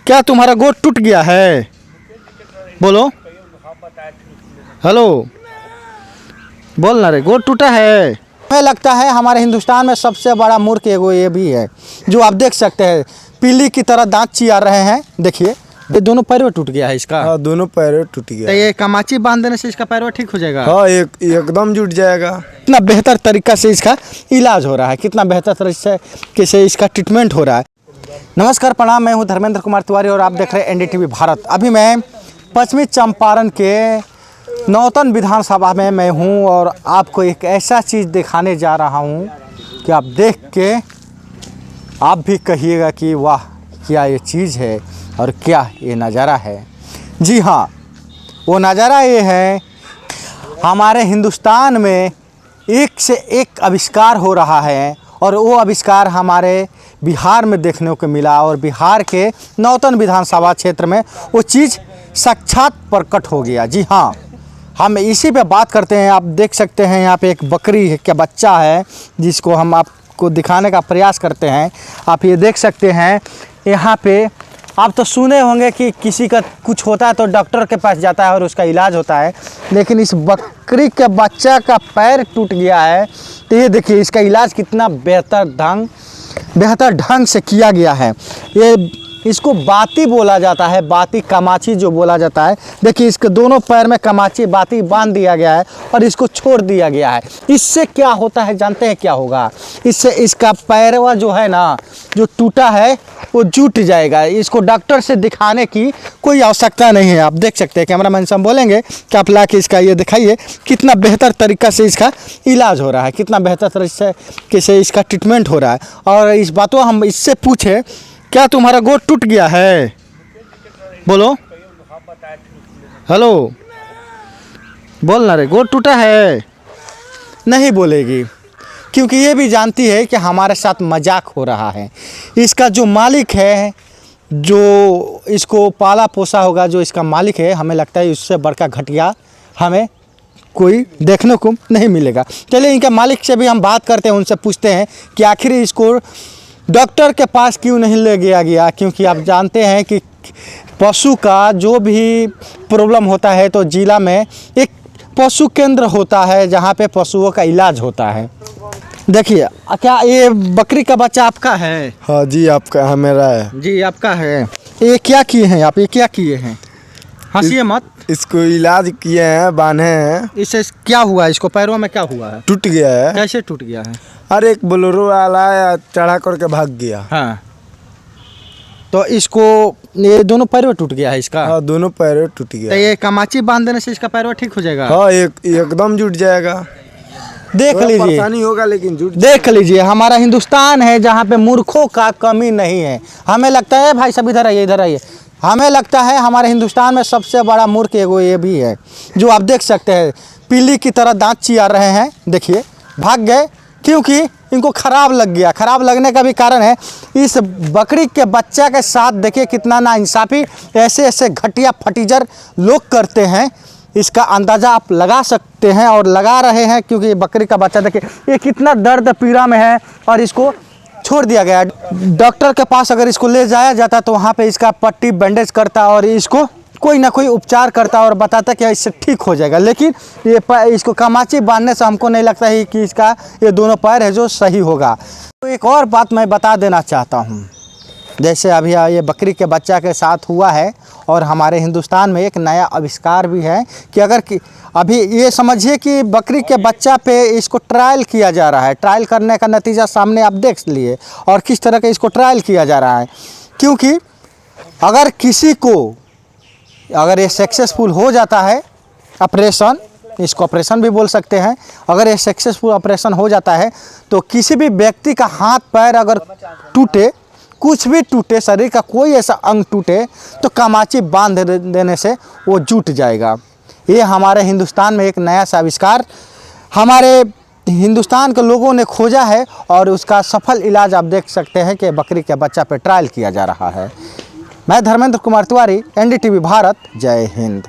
क्या तुम्हारा गोड़ टूट गया है? बोलो। हेलो, बोल ना रे, गोड़ टूटा है? हमें लगता है हमारे हिंदुस्तान में सबसे बड़ा मूर्ख एगो ये भी है, जो आप देख सकते हैं पीली की तरह दांत चियार रहे हैं। देखिए, ये दोनों पैरों टूट गया है इसका। हाँ, दोनों पैरों टूट गया। तो ये कमाची बांध देने से इसका पैरों ठीक हो जाएगा? हाँ, एकदम जुट जाएगा। कितना बेहतर तरीका से इसका इलाज हो रहा है, कितना बेहतर तरीके से इसका ट्रीटमेंट हो रहा है। नमस्कार, प्रणाम, मैं हूं धर्मेंद्र कुमार तिवारी और आप देख रहे हैं एनडीटीवी भारत। अभी मैं पश्चिमी चंपारण के नौतन विधानसभा में मैं हूं और आपको एक ऐसा चीज़ दिखाने जा रहा हूं कि आप देख के आप भी कहिएगा कि वाह, क्या ये चीज़ है और क्या ये नज़ारा है। जी हाँ, वो नज़ारा ये है, हमारे हिंदुस्तान में एक से एक आविष्कार हो रहा है और वो आविष्कार हमारे बिहार में देखने को मिला और बिहार के नौतन विधानसभा क्षेत्र में वो चीज़ साक्षात प्रकट हो गया। जी हाँ, हम इसी पे बात करते हैं। आप देख सकते हैं यहाँ पे एक बकरी का बच्चा है जिसको हम आपको दिखाने का प्रयास करते हैं। आप ये देख सकते हैं यहाँ पे। आप तो सुने होंगे कि किसी का कुछ होता है तो डॉक्टर के पास जाता है और उसका इलाज होता है, लेकिन इस बकरी के बच्चा का पैर टूट गया है। तो ये देखिए, इसका इलाज कितना बेहतर ढंग से किया गया है। इसको बाती बोला जाता है, बाती कमाची जो बोला जाता है। देखिए, इसके दोनों पैर में कमाची बाती बांध दिया गया है और इसको छोड़ दिया गया है। इससे क्या होता है जानते हैं क्या होगा? इससे इसका पैरवा जो है ना, जो टूटा है वो जुट जाएगा। इसको डॉक्टर से दिखाने की कोई आवश्यकता नहीं है। आप देख सकते हैं, कैमरामैन से हम बोलेंगे कि आप लाके इसका ये दिखाइए कितना बेहतर तरीका से इसका इलाज हो रहा है, कितना बेहतर तरीके से इसका ट्रीटमेंट हो रहा है। और इस बातों हम इससे पूछे, क्या तुम्हारा गोड़ टूट गया है? बोलो। हेलो, बोल ना रे, गोड़ टूटा है? नहीं बोलेगी, क्योंकि ये भी जानती है कि हमारे साथ मजाक हो रहा है। इसका जो मालिक है, जो इसको पाला पोसा होगा, जो इसका मालिक है, हमें लगता है उससे बड़का घटिया हमें कोई देखने को नहीं मिलेगा। चलिए, इनके मालिक से भी हम बात करते हैं, उनसे पूछते हैं कि आखिर इसको डॉक्टर के पास क्यों नहीं ले गया। क्योंकि आप जानते हैं कि पशु का जो भी प्रॉब्लम होता है तो जिला में एक पशु केंद्र होता है जहाँ पे पशुओं का इलाज होता है। देखिए, क्या ये बकरी का बच्चा आपका है? हाँ जी, आपका है, मेरा है जी, आपका है। ये क्या किए हैं आप? ये क्या किए हैं? हंसिए मत। इसको इलाज किए हैं, बांधे हैं। इससे क्या हुआ? इसको पैरों में क्या हुआ है? टूट गया है। कैसे टूट गया है? अरे, एक बोलेरो वाला चढ़ा करके भाग गया। हाँ, तो इसको ये दोनों पैरों टूट गया है इसका? हाँ, दोनों पैरों टूट गया। तो ये कमाची बांध देने से इसका पैरों ठीक हो जाएगा? हाँ, एकदम जुट जाएगा। देख लीजिए, परेशानी होगा लेकिन जुट। देख लीजिए, हमारा हिंदुस्तान है जहाँ पे मूर्खों का कमी नहीं है। हमें लगता है, भाई सब इधर आइए, इधर आइए। हमें लगता है हमारे हिंदुस्तान में सबसे बड़ा मूर्ख एगो ये भी है, जो आप देख सकते हैं पीली की तरह दांत चियार रहे हैं। देखिए, भाग गए क्योंकि इनको खराब लग गया। खराब लगने का भी कारण है इस बकरी के बच्चा के साथ। देखिए कितना नाइंसाफ़ी ऐसे घटिया फटीजर लोग करते हैं, इसका अंदाज़ा आप लगा सकते हैं और लगा रहे हैं। क्योंकि बकरी का बच्चा देखिए, ये कितना दर्द पीड़ा में है और इसको छोड़ दिया गया। डॉक्टर के पास अगर इसको ले जाया जाता तो वहाँ पे इसका पट्टी बैंडेज करता और इसको कोई ना कोई उपचार करता और बताता कि इससे ठीक हो जाएगा। लेकिन ये इसको कमाची बांधने से हमको नहीं लगता है कि इसका ये दोनों पैर है जो सही होगा। तो एक और बात मैं बता देना चाहता हूँ, जैसे अभी ये बकरी के बच्चा के साथ हुआ है और हमारे हिंदुस्तान में एक नया आविष्कार भी है कि अभी ये समझिए कि बकरी के बच्चा पे इसको ट्रायल किया जा रहा है। ट्रायल करने का नतीजा सामने आप देख लिए और किस तरह का इसको ट्रायल किया जा रहा है। क्योंकि अगर किसी को अगर ये सक्सेसफुल हो जाता है ऑपरेशन, इसको ऑपरेशन भी बोल सकते हैं, अगर ये सक्सेसफुल ऑपरेशन हो जाता है तो किसी भी व्यक्ति का हाथ पैर अगर टूटे, कुछ भी टूटे, शरीर का कोई ऐसा अंग टूटे तो कमाची बांध देने से वो जुट जाएगा। ये हमारे हिंदुस्तान में एक नया सा आविष्कार हमारे हिंदुस्तान के लोगों ने खोजा है और उसका सफल इलाज आप देख सकते हैं कि बकरी के बच्चा पे ट्रायल किया जा रहा है। मैं धर्मेंद्र कुमार तिवारी, एनडीटीवी भारत। जय हिंद।